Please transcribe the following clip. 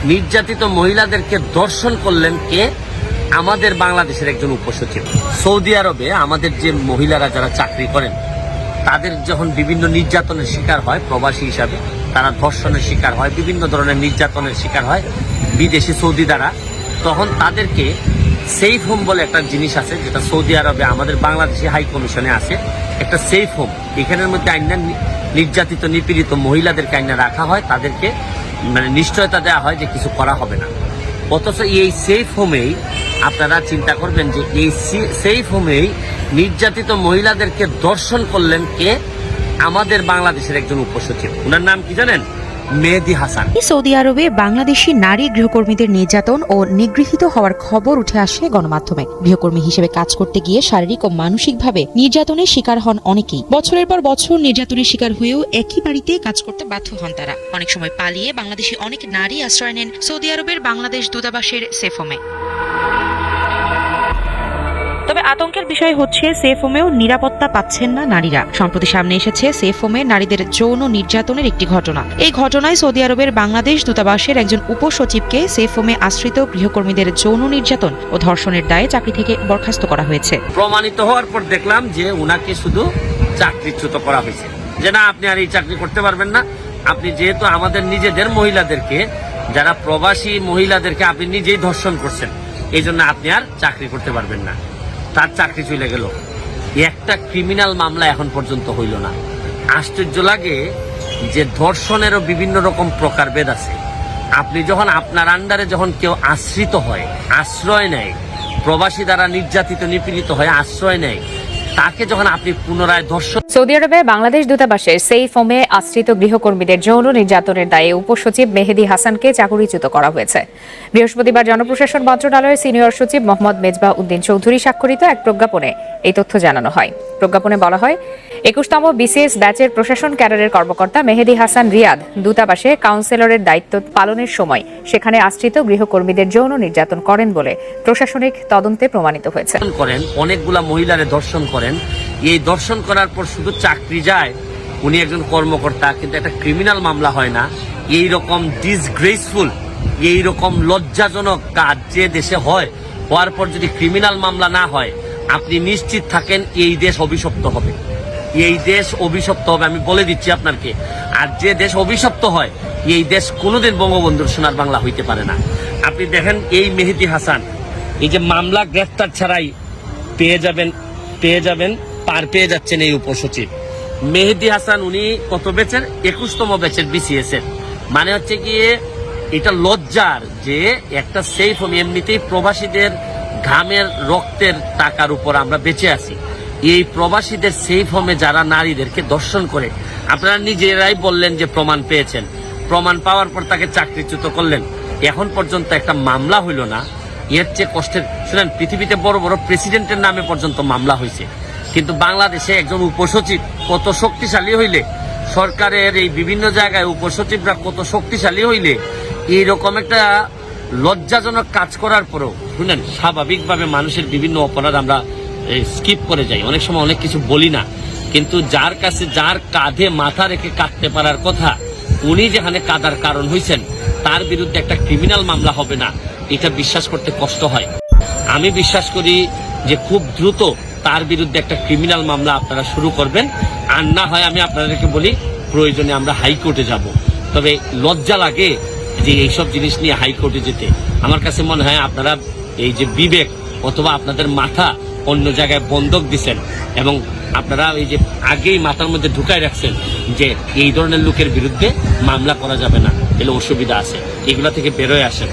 নির্যাতিত মহিলাদেরকে ধর্ষণ করলেন কে? আমাদের বাংলাদেশের একজন উপসচিব। সৌদি আরবে আমাদের যে মহিলারা যারা চাকরি করেন তাদের যখন বিভিন্ন নির্যাতনের শিকার হয় প্রবাসী হিসাবে, তারা ধর্ষণের শিকার হয়, বিভিন্ন ধরনের নির্যাতনের শিকার হয় বিদেশি সৌদি দ্বারা, তখন তাদেরকে সেফ হোম বলে একটা জিনিস আছে, যেটা সৌদি আরবে আমাদের বাংলাদেশি হাই কমিশনে আছে একটা সেফ হোম। এখানের মধ্যে আইনা নির্যাতিত নিপীড়িত মহিলাদেরকে আইনা রাখা হয়, তাদেরকে মানে নিশ্চয়তা দেওয়া হয় যে কিছু করা হবে না। অথচ এই সেফ হোমেই আপনারা চিন্তা করবেন যে এই সেফ হোমেই নির্যাতিত মহিলাদেরকে ধর্ষণ করলেন কে? আমাদের বাংলাদেশের একজন উপসচিব। ওনার নাম কি জানেন? মেহেদী হাসান। সৌদি আরবে বাংলাদেশি নারী গৃহকর্মীদের নির্যাতন ও নিগৃহীত হওয়ার খবর উঠে আসে গণমাধ্যমে। গৃহকর্মী হিসেবে কাজ করতে গিয়ে শারীরিক ও মানসিকভাবে নির্যাতনের শিকার হন অনেকেই। বছরের পর বছর নির্যাতনের শিকার হয়েও একই বাড়িতে কাজ করতে বাধ্য হন তারা। অনেক সময় পালিয়ে বাংলাদেশি অনেক নারী আশ্রয় নেন সৌদি আরবের বাংলাদেশ দূতাবাসের সেফ হোমে। তবে আতঙ্কের বিষয় হচ্ছে সেফ হোমেও নিরাপত্তা পাচ্ছেন না নারীরা। সম্প্রতি সামনে এসেছে সেফ হোমে নারীদের যৌন নির্যাতনের একটি ঘটনা। এই ঘটনায় সৌদি আরবের বাংলাদেশ দূতাবাসের একজন উপসচিবকে সেফ হোমে আশ্রিত গৃহকর্মীদের যৌন নির্যাতন ও ধর্ষণের দায়ে চাকরি থেকে বরখাস্ত করা হয়েছে। প্রমাণিত হওয়ার পর দেখলাম যে উনাকে শুধু চাকরিচ্যুত করা হয়েছে, যে না আপনি আর এই চাকরি করতে পারবেন না। আপনি যেহেতু আমাদের নিজেদের মহিলাদেরকে, যারা প্রবাসী মহিলাদেরকে আপনি নিজেই ধর্ষণ করছেন, এই জন্য আপনি আর চাকরি করতে পারবেন না। তার চাকরি চলে গেল। একটা ক্রিমিনাল মামলা এখন পর্যন্ত হইল না। আশ্চর্য লাগে যে ধর্ষণেরও বিভিন্ন রকম প্রকারভেদ আছে। আপনি যখন আপনার আন্ডারে যখন কেউ আশ্রিত হয়, আশ্রয় নেয়, প্রবাসী দ্বারা নির্যাতিত নিপীড়িত হয় আশ্রয় নেয়, তাকে যখন আপনি পুনরায় ধর্ষণ। সৌদি আরবে বাংলাদেশ দূতাবাসের সেফ হোমে আশ্রিত গৃহকর্মীদের যৌন নির্যাতনের দায়ে উপসচিব মেহেদী হাসানকে চাকরিচ্যুত করা হয়েছে। বৃহস্পতিবার জনপ্রশাসন মন্ত্রণালয়ের সিনিয়র সচিব মোহাম্মদ মেজবাহ উদ্দিন চৌধুরী স্বাক্ষরিত এক প্রজ্ঞাপনে এই তথ্য জানানো হয়। প্রজ্ঞাপনে বলা হয়, 21তম বিসিএস ব্যাচের প্রশাসন ক্যাডারের কর্মকর্তা মেহেদী হাসান রিয়াদ দূতাবাসে কাউন্সিলরের দায়িত্ব পালনের সময় সেখানে আশ্রিত গৃহকর্মীদের যৌন নির্যাতন করেন বলে প্রশাসনিক তদন্তে প্রমাণিত হয়েছে। অনেকগুলা মহিলারে ধর্ষণ করেন। এই ধর্ষণ করার পর শুধু চাকরি যায়, উনি একজন কর্মকর্তা, কিন্তু একটা ক্রিমিনাল মামলা হয় না। এই রকম ডিসগ্রেসফুল, এই রকম লজ্জাজনক কাজ যে দেশে হয়, হওয়ার পর যদি ক্রিমিনাল মামলা না হয়, আপনি নিশ্চিত থাকেন এই দেশ অভিশপ্ত হবে। এই দেশ অভিশপ্ত হবে, আমি বলে দিচ্ছি আপনাকে। আর যে দেশ অভিশপ্ত হয়, এই দেশ কোনোদিন বঙ্গবন্ধুর সোনার বাংলা হইতে পারে না। আপনি দেখেন এই মেহেদী হাসান, এই যে মামলা গ্রেফতার ছাড়াই পেয়ে যাবেন পার পেয়ে যাচ্ছেন এই উপসচিব মেহেদী হাসান। উনি কত ব্যাচের? 21তম ব্যাচের বিসিএস এর। মানে হচ্ছে গিয়ে এটা লজ্জার যে একটা সেফ হোম, এমনিতেই প্রবাসীদের ঘামের রক্তের টাকার উপর আমরা বেঁচে আছি। এই প্রবাসীদের সেফ হোমে যারা নারীদেরকে ধর্ষণ করে, আপনারা নিজেরাই বললেন যে প্রমাণ পেয়েছেন। প্রমাণ পাওয়ার পর তাকে চাকরিচ্যুত করলেন। এখন পর্যন্ত একটা মামলা হইল না। এর চেয়ে কষ্টের, শুনেন, পৃথিবীতে বড় বড় প্রেসিডেন্টের নামে পর্যন্ত মামলা হয়েছে, কিন্তু বাংলাদেশে একজন উপসচিব কত শক্তিশালী হইলে, সরকারের এই বিভিন্ন জায়গায় উপসচিবরা কত শক্তিশালী হইলে এইরকম একটা লজ্জাজনক কাজ করার পরও, শুনেন, স্বাভাবিকভাবে মানুষের বিভিন্ন অপরাধ আমরা স্কিপ করে যাই, অনেক সময় অনেক কিছু বলি না, কিন্তু যার কাছে, যার কাঁধে মাথা রেখে কাঁদতে পারার কথা, উনি যেখানে কাঁদার কারণ হয়েছেন, তার বিরুদ্ধে একটা ক্রিমিনাল মামলা হবে না, এটা বিশ্বাস করতে কষ্ট হয়। আমি বিশ্বাস করি যে খুব দ্রুত তার বিরুদ্ধে একটা ক্রিমিনাল মামলা আপনারা শুরু করবেন। আর না হয় আমি আপনাদেরকে বলি, প্রয়োজনে আমরা হাইকোর্টে যাব। তবে লজ্জা লাগে যে এইসব জিনিস নিয়ে হাইকোর্টে যেতে। আমার কাছে মনে হয় আপনারা এই যে বিবেক অথবা আপনাদের মাথা অন্য জায়গায় বন্ধক দিচ্ছেন, এবং আপনারা এই যে আগেই মাথার মধ্যে ঢুকায় রাখছেন যে এই ধরনের লোকের বিরুদ্ধে মামলা করা যাবে না, এলে অসুবিধা আছে, এগুলা থেকে বেরোয় আসেন।